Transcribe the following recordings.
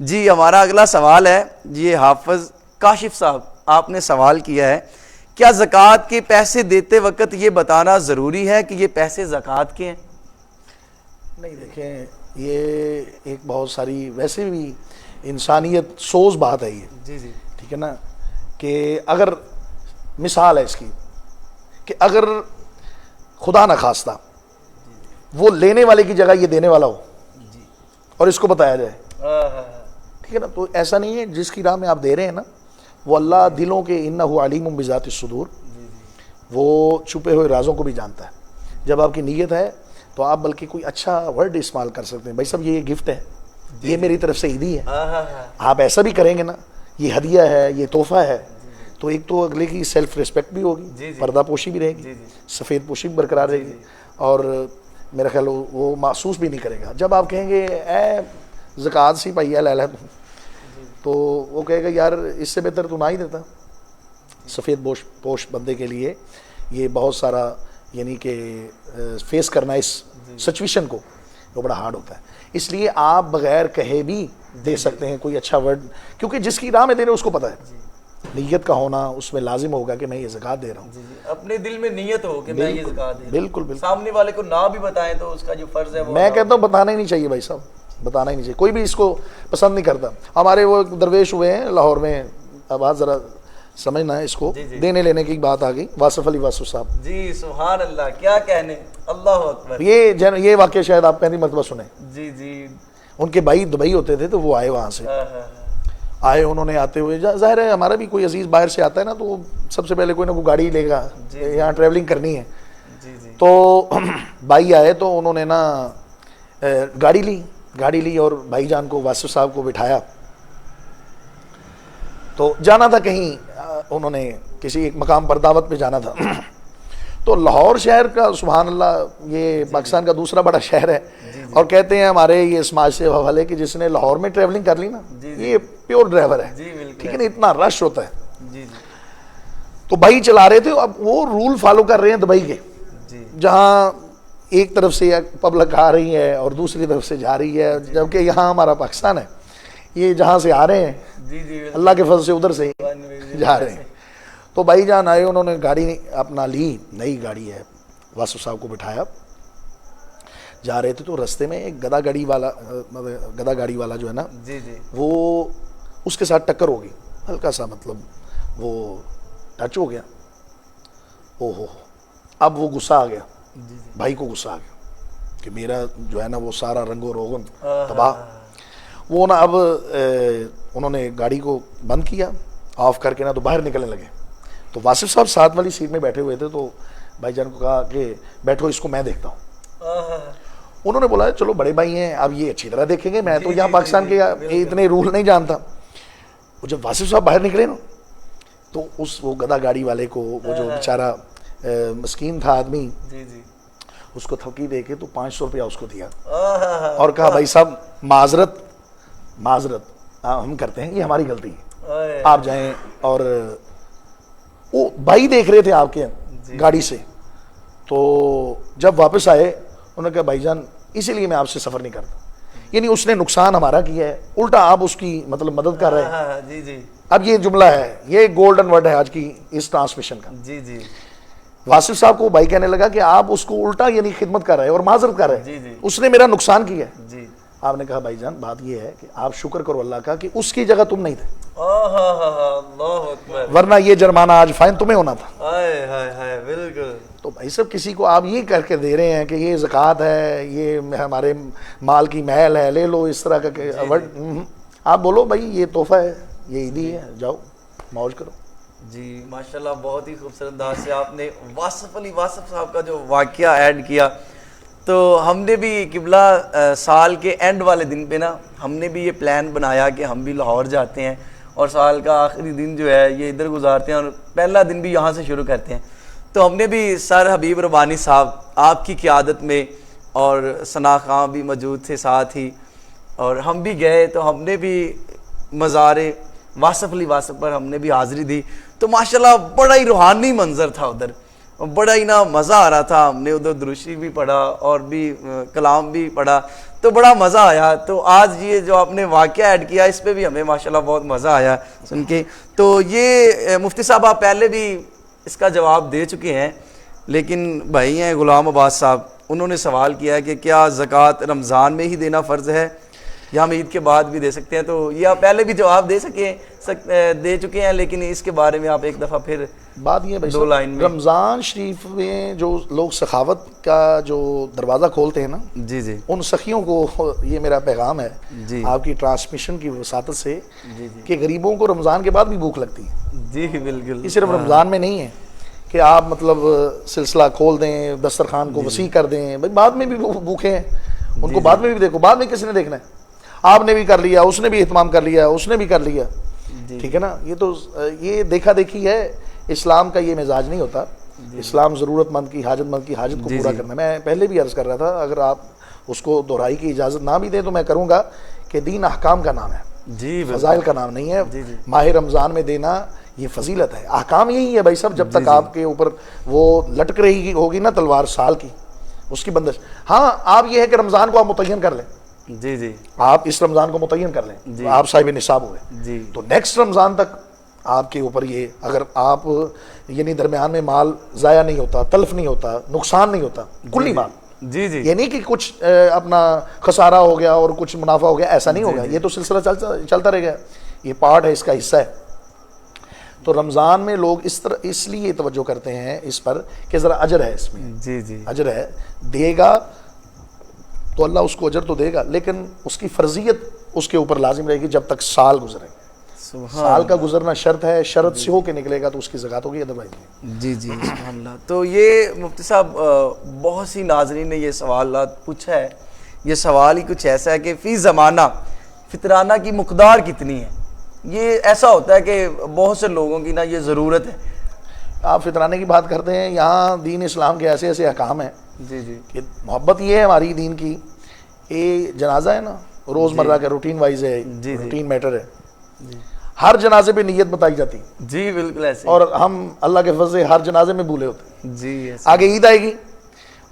جی ہمارا اگلا سوال ہے، یہ حافظ کاشف صاحب آپ نے سوال کیا ہے، کیا زکوٰۃ کے پیسے دیتے وقت یہ بتانا ضروری ہے کہ یہ پیسے زکوٰۃ کے ہیں؟ نہیں، دیکھیں یہ ایک بہت ساری ویسے بھی انسانیت سوز بات ہے یہ، جی جی ٹھیک ہے نا، کہ اگر مثال ہے اس کی کہ اگر خدا نہ خواستہ وہ لینے والے کی جگہ یہ دینے والا ہو اور اس کو بتایا جائے، ٹھیک ہے نا، تو ایسا نہیں ہے جس کی راہ میں آپ دے رہے ہیں نا وہ اللہ دلوں کے انہ علیم بذات الصدور، وہ چھپے ہوئے رازوں کو بھی جانتا ہے۔ جب آپ کی نیت ہے تو آپ بلکہ کوئی اچھا ورڈ استعمال کر سکتے ہیں، بھائی صاحب یہ گفٹ ہے، یہ میری طرف سے عیدی ہے، آپ ایسا بھی کریں گے نا، یہ ہدیہ ہے، یہ تحفہ ہے، تو ایک تو اگلے کی سیلف ریسپیکٹ بھی ہوگی، پردہ پوشی بھی رہے گی، سفید پوشی بھی برقرار رہے گی، اور میرا خیال وہ محسوس بھی نہیں کرے گا۔ جب آپ کہیں گے اے زکوٰۃ سی پائی ہے لے تو وہ کہے گا یار اس سے بہتر تو نہ ہی دیتا۔ سفید پوش بندے کے لیے یہ بہت سارا یعنی کہ فیس کرنا اس سچویشن کو وہ بڑا ہارڈ ہوتا ہے، اس لیے آپ بغیر کہے بھی دے سکتے ہیں کوئی اچھا ورڈ، کیونکہ جس کی راہ میں دے رہے اس کو پتہ ہے نیت کا ہونا اس میں لازم ہوگا کہ میں یہ زکوٰۃ دے رہا ہوں، اپنے دل میں نیت ہو کہ میں یہ زکوٰۃ دے رہا ہوں، بالکل بالکل، سامنے والے کو نہ بھی بتائیں تو اس کا جو فرض ہے وہ میں کہتا ہوں بتانا ہی نہیں چاہیے بھائی صاحب، بتانا ہی نہیں چاہیے، کوئی بھی اس کو پسند نہیں کرتا۔ ہمارے وہ درویش ہوئے ہیں لاہور میں، اب آج ذرا سمجھنا ہے اس کو، دینے لینے کی بات آ گئی، واصف علی واصف صاحب، جی سبحان اللہ، کیا کہنے، اللہ اکبر، یہ واقعہ شاید آپ پہلی مرتبہ سنیں۔ جی جی، ان کے بھائی دبئی ہوتے تھے تو وہ آئے وہاں سے، آئے انہوں نے، آتے ہوئے ظاہر ہے ہمارا بھی کوئی عزیز باہر سے آتا ہے نا تو سب سے پہلے کوئی نہ کوئی گاڑی لے گا، یہاں ٹریولنگ کرنی ہے، تو بھائی آئے تو انہوں نے نا گاڑی لی اور بھائی جان کو واصف صاحب کو بٹھایا، تو جانا تھا کہیں، انہوں نے کسی ایک مقام پر دعوت پہ جانا تھا، تو لاہور شہر کا سبحان اللہ یہ پاکستان کا دوسرا بڑا شہر ہے، اور کہتے ہیں ہمارے یہ سماج سے حوالے کہ جس نے لاہور میں ٹریولنگ کر لی نا یہ پیور ڈرائیور ہے، ٹھیک ہے نا، اتنا رش ہوتا ہے، تو بھائی چلا رہے تھے، اب وہ رول فالو کر رہے ہیں دبئی کے، جہاں ایک طرف سے پبلک آ رہی ہے اور دوسری طرف سے جا رہی ہے، جبکہ یہاں ہمارا پاکستان ہے، یہ جہاں سے آ رہے ہیں اللہ کے فضل سے ادھر سے جا رہے ہیں، تو بھائی جان آئے، انہوں نے گاڑی اپنا لی، نئی گاڑی ہے، واصف صاحب کو بٹھایا، جا رہے تھے تو رستے میں ایک گدا گاڑی والا جو ہے نا وہ اس کے ساتھ ٹکر ہو گئی، ہلکا سا مطلب وہ ٹچ ہو گیا، او ہو، اب وہ غصہ آ گیا، بھائی کو غصہ آ گیا کہ میرا جو ہے نا وہ سارا رنگ و روغن تباہ، وہ نا اب انہوں نے گاڑی کو بند کیا، آف کر کے نا تو باہر نکلنے لگے، تو واصف صاحب ساتھ والی سیٹ میں بیٹھے ہوئے تھے، تو بھائی جان کو کہا کہ بیٹھو اس کو میں دیکھتا ہوں، انہوں نے بولا چلو بڑے بھائی ہیں اب یہ اچھی طرح دیکھیں گے، میں تو یہاں پاکستان کے اتنے رول نہیں جانتا۔ وہ جب واصف صاحب باہر نکلے نا تو وہ گدا گاڑی والے کو، وہ جو بیچارہ مسکین تھا آدمی، اس کو تھپکی دے کے تو 500 روپیہ اس کو دیا اور کہا بھائی صاحب معذرت ہم کرتے ہیں، یہ ہماری غلطی ہے، آپ جائیں، اور وہ بھائی دیکھ رہے تھے آپ کے گاڑی سے، تو جب واپس آئے انہوں نے کہا بھائی جان اسی لیے میں آپ سے سفر نہیں کرتا، یعنی اس نے نقصان ہمارا کیا ہے، الٹا آپ اس کی مطلب مدد کر رہے ہیں۔ اب یہ جملہ ہے، یہ گولڈن ورڈ ہے آج کی اس ٹرانسمیشن کا۔ واصف صاحب کو بھائی کہنے لگا کہ آپ اس کو الٹا یعنی خدمت کر رہے ہیں اور معذرت کر رہے ہیں، اس نے میرا نقصان کیا ہے۔ آپ نے کہا بھائی جان بات یہ ہے کہ آپ شکر کرو اللہ کا کہ اس کی جگہ تم نہیں تھے، ورنہ یہ جرمانہ آج فائن تمہیں ہونا تھا۔ تو بھائی صاحب کسی کو آپ یہ کر کے دے رہے ہیں کہ یہ زکوٰۃ ہے، یہ ہمارے مال کی محل ہے، لے لو، اس طرح کا آپ بولو بھائی یہ تحفہ ہے، یہ عیدی ہے، جاؤ موج کرو۔ جی ماشاءاللہ، بہت ہی خوبصورت انداز سے آپ نے واصف علی واصف صاحب کا جو واقعہ ایڈ کیا، تو ہم نے بھی قبلہ سال کے اینڈ والے دن پہ نا ہم نے بھی یہ پلان بنایا کہ ہم بھی لاہور جاتے ہیں اور سال کا آخری دن جو ہے یہ ادھر گزارتے ہیں اور پہلا دن بھی یہاں سے شروع کرتے ہیں، تو ہم نے بھی سر حبیب ربانی صاحب آپ کی قیادت میں، اور ثنا خاں بھی موجود تھے ساتھ ہی، اور ہم بھی گئے، تو ہم نے بھی مزار واصف علی واصف پر ہم نے بھی حاضری دی، تو ماشاءاللہ بڑا ہی روحانی منظر تھا ادھر، بڑا ہی نا مزہ آ رہا تھا، ہم نے ادھر دروشی بھی پڑھا اور بھی کلام بھی پڑھا، تو بڑا مزہ آیا. تو آج یہ جو آپ نے واقعہ ایڈ کیا اس پہ بھی ہمیں ماشاءاللہ بہت مزہ آیا سن کے. تو یہ مفتی صاحب آپ پہلے بھی اس کا جواب دے چکے ہیں, لیکن بھائی ہیں غلام عباس صاحب, انہوں نے سوال کیا ہے کہ کیا زکوٰۃ رمضان میں ہی دینا فرض ہے یا ہم عید کے بعد بھی دے سکتے ہیں؟ تو یہ آپ پہلے بھی جواب دے چکے ہیں, لیکن اس کے بارے میں آپ ایک دفعہ پھر بات یہ بھائی 2 لائن میں. رمضان شریف میں جو لوگ سخاوت کا جو دروازہ کھولتے ہیں نا, جی جی ان سخیوں کو یہ میرا پیغام ہے جی آپ کی ٹرانسمیشن کی وساطت سے جی جی کہ غریبوں کو رمضان کے بعد بھی بھوک لگتی ہے. جی بالکل. یہ صرف رمضان میں نہیں ہے کہ آپ مطلب سلسلہ کھول دیں, دسترخوان کو وسیع کر دیں, بھائی بعد میں بھی بھوکے ہیں, ان کو بعد میں بھی دیکھو, بعد میں کس نے دیکھنا ہے؟ آپ نے بھی کر لیا, اس نے بھی اہتمام کر لیا, اس نے بھی کر لیا, ٹھیک ہے نا. یہ تو یہ دیکھا دیکھی ہے. اسلام کا یہ مزاج نہیں ہوتا. اسلام ضرورت مند کی حاجت مند کی حاجت کو پورا کرنا. میں پہلے بھی عرض کر رہا تھا, اگر آپ اس کو دہرائی کی اجازت نہ بھی دیں تو میں کروں گا کہ دین احکام کا نام ہے, جی فضائل کا نام نہیں ہے. ماہ رمضان میں دینا یہ فضیلت ہے. احکام یہی ہے بھائی صاحب, جب تک آپ کے اوپر وہ لٹک رہی ہوگی نا تلوار سال کی, اس کی بندش. ہاں آپ یہ ہے کہ رمضان کو آپ متعین کر لیں, جی جی آپ اس رمضان کو متعین کر لیں, آپ صاحب نصاب ہوئے, جی تو نیکسٹ رمضان تک آپ کے اوپر یہ, اگر آپ یعنی درمیان میں مال ضائع نہیں ہوتا, تلف نہیں ہوتا, نقصان نہیں ہوتا, کلی مال, جی جی یہ نہیں کہ کچھ اپنا خسارہ ہو گیا اور کچھ منافع ہو گیا, ایسا نہیں ہوگا. یہ تو سلسلہ چلتا رہے گا, یہ پارٹ ہے, اس کا حصہ ہے. تو رمضان میں لوگ اس لیے توجہ کرتے ہیں اس پر کہ ذرا اجر ہے اس میں, جی جی اجر ہے, دے گا تو اللہ اس کو اجر تو دے گا, لیکن اس کی فرضیت اس کے اوپر لازم رہے گی جب تک سال گزرے. سال کا گزرنا شرط ہے, شرط سے ہو کے نکلے گا تو اس کی زکوٰۃ ہوگی, ادروائز نہیں. جی جی سبحان اللہ. تو یہ مفتی صاحب بہت سی ناظرین نے یہ سوالات پوچھا ہے. یہ سوال ہی کچھ ایسا ہے کہ فی زمانہ فطرانہ کی مقدار کتنی ہے؟ یہ ایسا ہوتا ہے کہ بہت سے لوگوں کی نا یہ ضرورت ہے. آپ فطرانے کی بات کرتے ہیں, یہاں دین اسلام کے ایسے ایسے احکام ہیں جی جی کہ محبت یہ ہے ہماری دین کی. یہ جنازہ ہے نا, روزمرہ کا روٹین وائز ہے, روٹین میٹر ہے, ہر جنازے پہ نیت بتائی جاتی, جی بالکل ایسے, اور ہم اللہ کے فضل سے ہر جنازے میں بھولے ہوتے ہیں. جی آگے عید آئے گی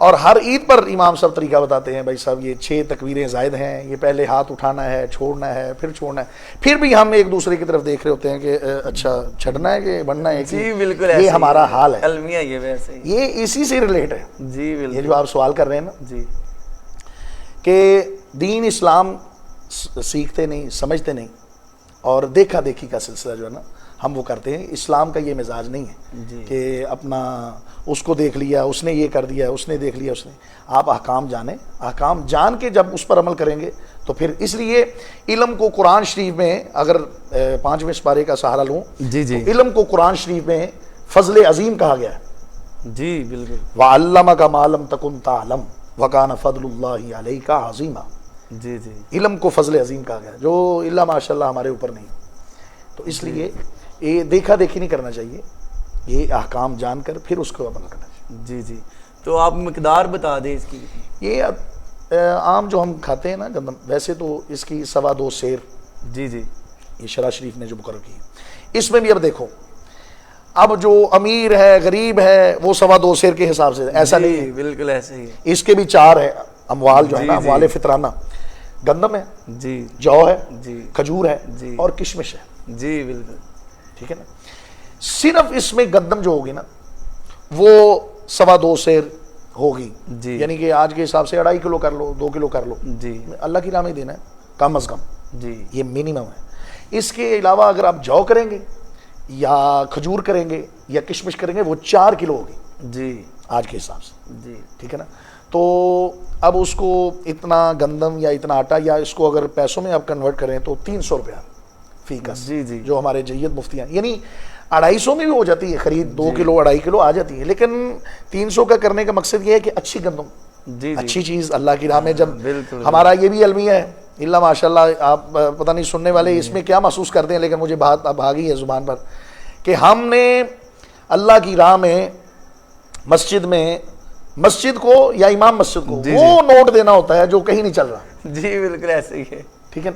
اور ہر عید پر امام صاحب طریقہ بتاتے ہیں, بھائی صاحب یہ 6 تکبیریں زائد ہیں, یہ پہلے ہاتھ اٹھانا ہے, چھوڑنا ہے, پھر چھوڑنا ہے. پھر بھی ہم ایک دوسرے کی طرف دیکھ رہے ہوتے ہیں کہ اچھا چھڑنا ہے کہ بڑھنا ہے. جی بالکل, یہ ہمارا حال ہے, المیہ یہ ویسے ہی, یہ اسی سے ریلیٹ ہے. جی بالکل, یہ جو آپ سوال کر رہے ہیں نا جی کہ دین اسلام سیکھتے نہیں, سمجھتے نہیں, اور دیکھا دیکھی کا سلسلہ جو ہے نا ہم وہ کرتے ہیں. اسلام کا یہ مزاج نہیں ہے کہ اپنا اس کو دیکھ لیا, اس نے یہ کر دیا, اس نے دیکھ لیا, اس نے. آپ احکام جانیں, احکام جان کے جب اس پر عمل کریں گے تو پھر, اس لیے علم کو قرآن شریف میں اگر 5ویں سپارے کا سہارا لوں, جی جی تو علم کو قرآن شریف میں فضل عظیم کہا گیا ہے. جی بالکل, وَعَلَّمَكَ مَا لَمْ تَكُنْ تَعْلَمْ وَكَانَ فَضْلُ اللَّهِ عَلَيْكَ عَظِيمًا. جی جی علم کو فضل عظیم کہا گیا, جو اللہ ماشاء اللہ ہمارے اوپر نہیں. تو اس لیے یہ دیکھا دیکھی نہیں کرنا چاہیے, یہ احکام جان کر پھر اس کو عمل کرنا چاہیے. جی جی. تو آپ مقدار بتا دیں اس کی. یہ عام جو ہم کھاتے ہیں نا گندم, ویسے تو اس کی 2.25 سیر, جی جی, یہ شرع شریف نے جو مقرر کی. اس میں بھی اب دیکھو, اب جو امیر ہے غریب ہے وہ 2.25 سیر کے حساب سے, ایسا نہیں ہے, بالکل ایسے ہی, اس کے بھی 4 ہے اموال جو ہے نا, اموال فطرانہ. گندم ہے, جی جو ہے, جی کھجور ہے, جی, اور کشمش ہے. جی بالکل, ٹھیک ہے نا. صرف اس میں گندم جو ہوگی نا وہ 2.25 سیر ہوگی, جی, یعنی کہ آج کے حساب سے 2.5 کلو کر لو, 2 کلو کر لو, جی اللہ کی راہ میں دینا ہے کم از کم, جی, یہ منیمم ہے. اس کے علاوہ اگر آپ جو کریں گے یا کھجور کریں گے یا کشمش کریں گے وہ 4 کلو ہوگی, جی آج کے حساب سے, جی, ٹھیک ہے نا. تو اب اس کو اتنا گندم یا اتنا آٹا, یا اس کو اگر پیسوں میں آپ کنورٹ کریں تو 300 روپیہ فی کس, جی جی, جو ہمارے جید مفتی ہیں, یعنی 250 میں بھی ہو جاتی ہے خرید, 2 کلو 2.5 کلو آ جاتی ہے, لیکن 300 کا کرنے کا مقصد یہ ہے کہ اچھی گندم, جی, اچھی چیز اللہ کی راہ میں. جب بالکل, ہمارا یہ بھی المیہ ہے, اللہ ماشاء اللہ, آپ پتہ نہیں سننے والے اس میں کیا محسوس کرتے ہیں, لیکن مجھے بات اب آ گئی ہے زبان پر کہ ہم نے اللہ کی راہ میں مسجد کو یا امام مسجد کو وہ نوٹ دینا ہوتا ہے جو کہیں نہیں چل رہا. جی بالکل ایسے ہی ہے, ٹھیک ہے,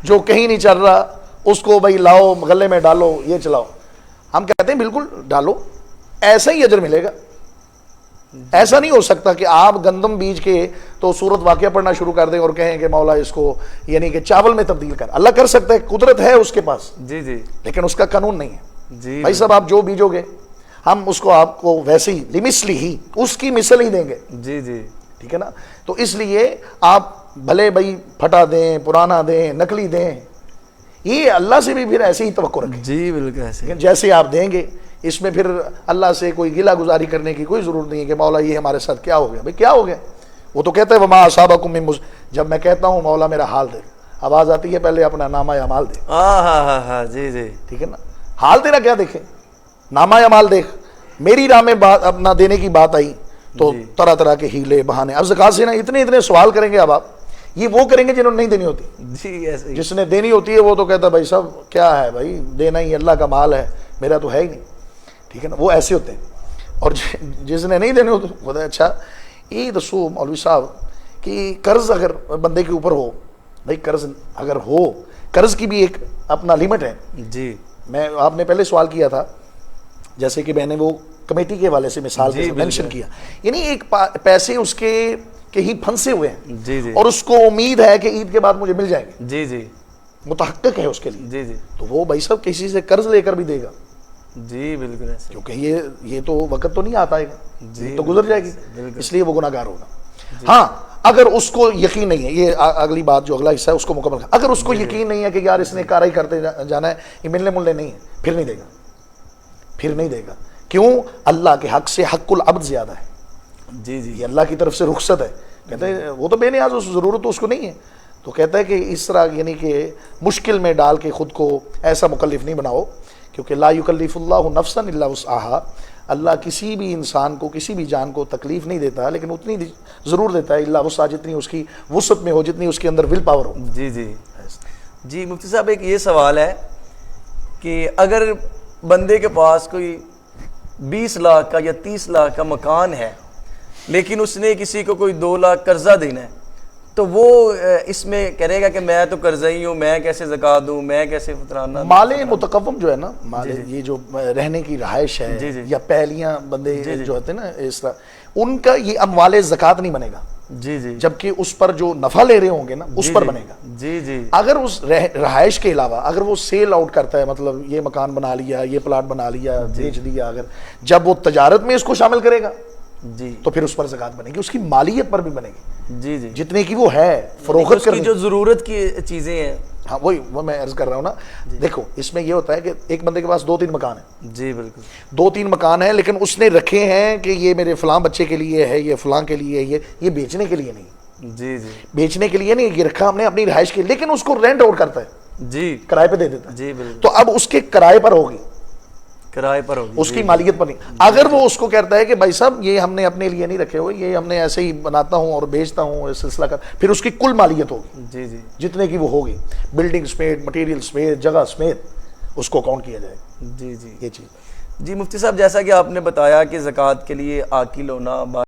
جو کہیں نہیں چل رہا اس کو بھائی لاؤ غلے میں ڈالو, یہ چلاؤ. ہم کہتے ہیں بالکل ڈالو, ایسا ہی اجر ملے گا, ایسا نہیں ہو سکتا کہ آپ گندم بیج کے تو سورت واقعہ پڑھنا شروع کر دیں اور کہیں کہ مولا اس کو یعنی کہ چاول میں تبدیل کر. اللہ کر سکتا ہے, قدرت ہے اس کے پاس, جی جی لیکن اس کا قانون نہیں ہے. جی بھائی صاحب آپ جو بیجو گے ہم اس کو آپ کو ویسے ہی لمسلی ہی اس کی مثل ہی دیں گے. جی جی ٹھیک ہے نا. تو اس لیے آپ بھلے بھائی پھٹا دیں, پرانا دیں, نقلی دیں, یہ اللہ سے بھی پھر ایسے ہی توقع رکھیں. جی بالکل ایسے. جیسے آپ دیں گے اس میں پھر اللہ سے کوئی گلہ گزاری کرنے کی کوئی ضرورت نہیں ہے کہ مولا یہ ہمارے ساتھ کیا ہو گیا. بھائی کیا ہو گیا, وہ تو کہتا ہے وما اصابکم من مصیبۃ. جب میں کہتا ہوں مولا میرا حال دیکھ, آواز آتی ہے پہلے اپنا نامہ اعمال دیکھ. ہاں جی جی ٹھیک ہے نا. حال تیرا کیا دیکھے, نامہ اعمال دیکھ. میری راہ میں بات اپنا دینے کی بات آئی تو طرح طرح کے ہیلے بہانے. اب زکات سے نا اتنے سوال کریں گے. اب آپ یہ وہ کریں گے جنہوں نے نہیں دینی ہوتی. جی ایسے. جس نے دینی ہوتی ہے وہ تو کہتا ہے بھائی صاحب کیا ہے بھائی, دینا ہی اللہ کا مال ہے, میرا تو ہے ہی نہیں. ٹھیک ہے نا, وہ ایسے ہوتے ہیں. اور جس نے نہیں دینے ہوتے وہ اچھا یہ دسو مولوی صاحب کہ قرض اگر بندے کے اوپر ہو, بھائی قرض اگر ہو, قرض کی بھی ایک اپنا لمٹ ہے. جی میں آپ نے پہلے سوال کیا تھا جیسے کہ میں نے وہ کمیٹی کے حوالے سے مثال مینشن کیا, یعنی ایک پیسے اس کے کہیں پھنسے ہوئے ہیں جی جی اور اس کو امید ہے کہ عید کے بعد مجھے مل جائیں گے, جی جی متحقق ہے اس کے لیے, جی جی تو وہ بھائی صاحب کسی سے قرض لے کر بھی دے گا. جی بالکل ایسے. کیونکہ یہ تو وقت تو نہیں آتا ہے, جی تو گزر جائے گی, بالکل. اس لیے وہ گناہگار ہوگا. ہاں اگر اس کو یقین نہیں ہے, یہ اگلی بات جو اگلا حصہ ہے اس کو مکمل کر, اگر اس کو یقین نہیں ہے کہ یار اس نے کارروائی کرتے جانا ہے, یہ ملنے ملنے نہیں ہے, پھر نہیں دے گا. پھر نہیں دے گا. کیوں؟ اللہ کے حق سے حق العبد زیادہ ہے. جی جی یہ اللہ کی طرف سے رخصت ہے. کہتے ہیں وہ تو بے نیاز, ضرورت تو اس کو نہیں ہے. تو کہتا ہے کہ اس طرح یعنی کہ مشکل میں ڈال کے خود کو ایسا مکلف نہیں بناؤ, کیونکہ لا یکلف اللہ نفسا الا وسعها. اللہ کسی بھی انسان کو, کسی بھی جان کو تکلیف نہیں دیتا, لیکن اتنی ضرور دیتا ہے الا وسعها, جتنی اس کی وسعت میں ہو, جتنی اس کے اندر ول پاور ہو. جی جی جی. مفتی صاحب ایک یہ سوال ہے کہ اگر بندے کے پاس کوئی 20 لاکھ کا یا 30 لاکھ کا مکان ہے, لیکن اس نے کسی کو کوئی 2 لاکھ قرضہ دینا ہے, تو وہ اس میں کرے گا کہ میں تو قرضئی ہوں, میں کیسے زکات دوں, میں کیسے فطرانہ. مال متقوم جو ہے نا, مال یہ جو رہنے کی رہائش ہے جی جی یا پہلیاں بندے جو ہوتے ہیں نا اس طرح, ان کا یہ اموال زکات نہیں بنے گا. جی جی جبکہ اس پر جو نفع لے رہے ہوں گے نا اس پر بنے گا. جی جی اگر اس رہائش کے علاوہ اگر وہ سیل آؤٹ کرتا ہے, مطلب یہ مکان بنا لیا, یہ پلاٹ بنا لیا, بیچ دیا, اگر جب وہ تجارت میں اس کو شامل کرے گا جی تو پھر اس پر زکات بنے گی, اس کی مالیت پر بھی بنے گی, جی جی جتنے کی وہ ہے فروخت کی جو ضرورت کی چیزیں ہیں. ہاں وہی وہ میں عرض کر رہا ہوں نا. دیکھو اس میں یہ ہوتا ہے کہ ایک بندے کے پاس 2-3 مکان ہیں. جی بالکل. 2-3 مکان ہیں, لیکن اس نے رکھے ہیں کہ یہ میرے فلاں بچے کے لیے ہے, یہ فلاں کے لیے ہے, یہ بیچنے کے لیے نہیں. جی جی بیچنے کے لیے نہیں, یہ رکھا ہم نے اپنی رہائش کے, لیکن اس کو رینٹ آؤٹ کرتا ہے, جی کرائے پہ دے دیتا ہے. جی بالکل. تو اب اس کے کرائے پر ہوگی, کرائے پر ہوگی, اس کی مالیت پر نہیں. اگر وہ اس کو کہتا ہے کہ بھائی صاحب یہ ہم نے اپنے لیے نہیں رکھے ہوئے, یہ ہم نے ایسے ہی بناتا ہوں اور بیچتا ہوں, سلسلہ کر, پھر اس کی کل مالیت ہوگی جی جی جتنے کی وہ ہوگی, بلڈنگ سمیت, مٹیریل سمیت, جگہ سمیت, اس کو کاؤنٹ کیا جائے گا. جی جی یہ چیز. جی مفتی صاحب, جیسا کہ آپ نے بتایا کہ زکوٰۃ کے لیے عاقل ہونا